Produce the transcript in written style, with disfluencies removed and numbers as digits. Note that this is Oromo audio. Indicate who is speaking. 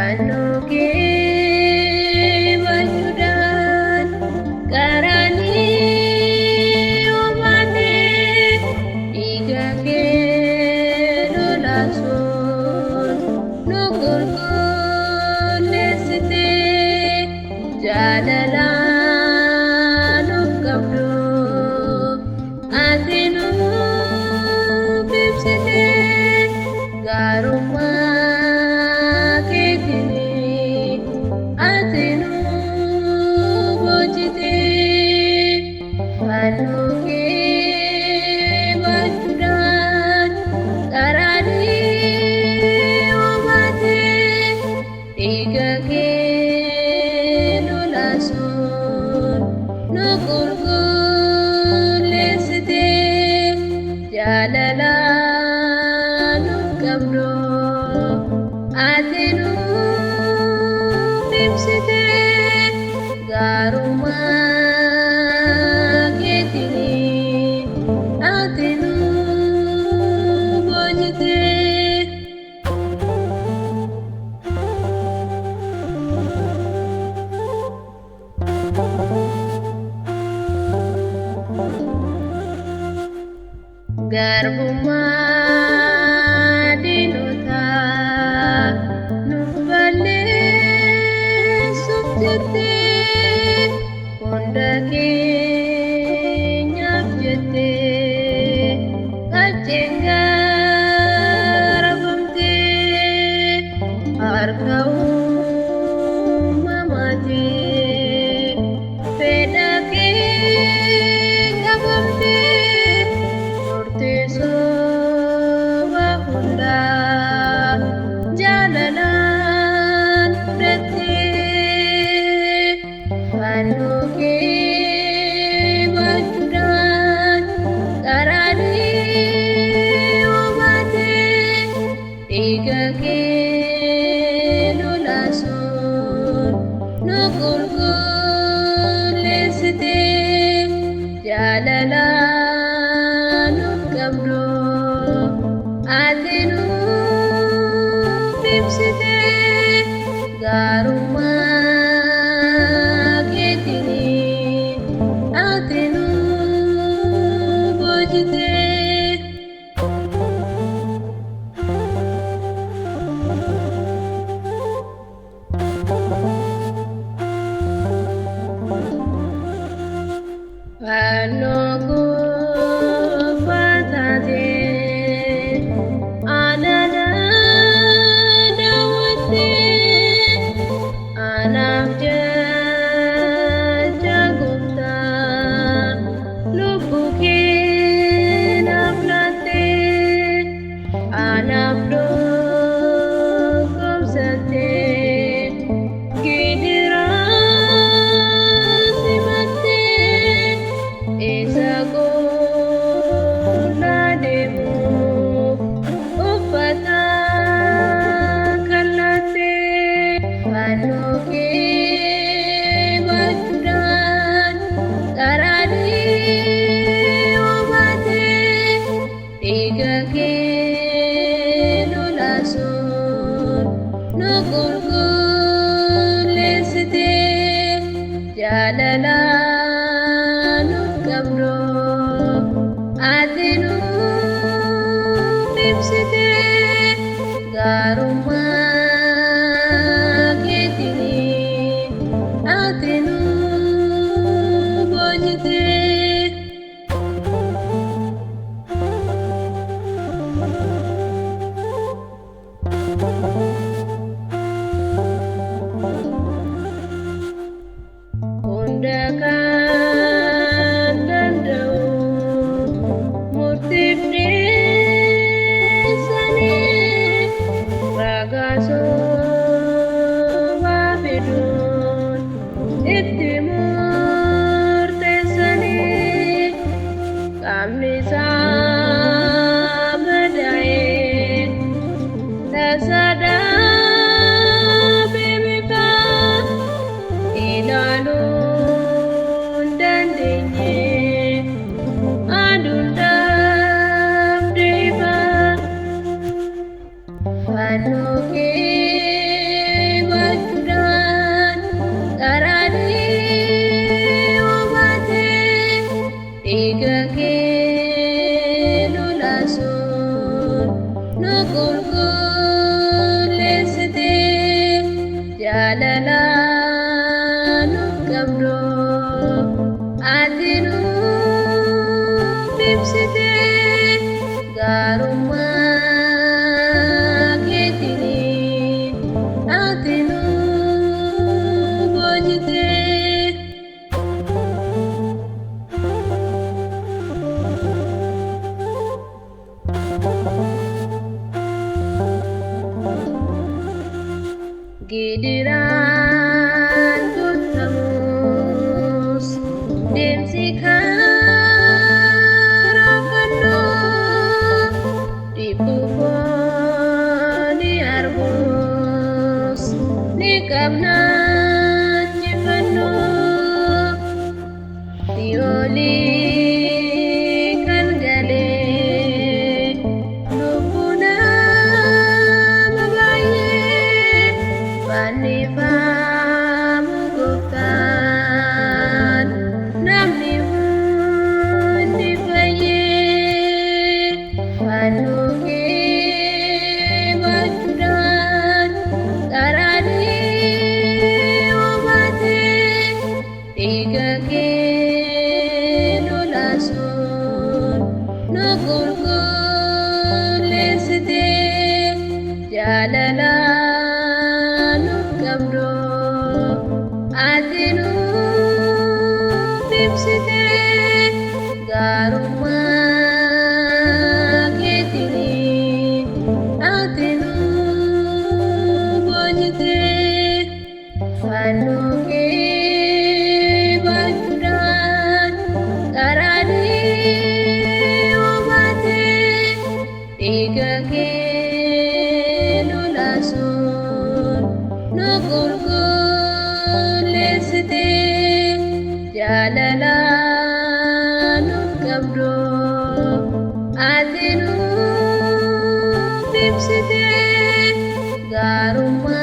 Speaker 1: Fannoo bajuudhaan qaranii obaatee dhiiga kee lolaasuun nu qulqulleessitee jaalalaan of qabdu ati nuuf ibsitee gaarummaa Fannoo bajuudhaan qaranii obaatee dhiiga kee lolaasuun nu qulqulleessitee jaalalaan of qabdu ati nuuf ibsitee gaarummaa Garbummaa diinotaa nuuf balleessuuf jettee hunda keenyaaf jettee qacceen garafamtee harka uumamaatiin fedha kee qabamtee soba hundaa jaalalaan fudhattee fannoo bajuudhaan qaranii obaatee dhiiga kee lolaasuun nu qulqulleessitee jaalalaan of qabdu ati nuuf ibsitee gaarummaa keetiin ati nuuf hojjitee. Fannoo bajuudhaan qaranii obaatee dhiiga kee lolaasuun nu qulqulleessitee jaalalaan of qabdu ati nuuf ibsitee gaarummaa ati nuuf hojjitee. Hunda kan danda'u murtiif dhiyeessanii ragaa sobaa fiduun itti murteessanii qaamni isaa badaa'e gaarummaa keetiin ati nu boojite. Gidiraan tutamus deemsi karaa fannoo dhibbuu ni argus ni qabnaa jifannoo dhiyoolii kan galee lubbuu nama baay'ee fannifamu gooftaan namni hundi fayyee fannoo kee baachuudhaan qaraanii obaatee dhiiga kee lolaasuun nu qulqulleessitee jaalalaan nuuf qabdu ati nuuf ibsitee gaarummaa keetiin ati nuuf boojitee fannoo kee baachuudhaan qaraanii obaatee dhiiga kee lolaasuun nu qulqulleessitee jaalalaan nuuf qabdu ati nuuf ibsitee gaarummaa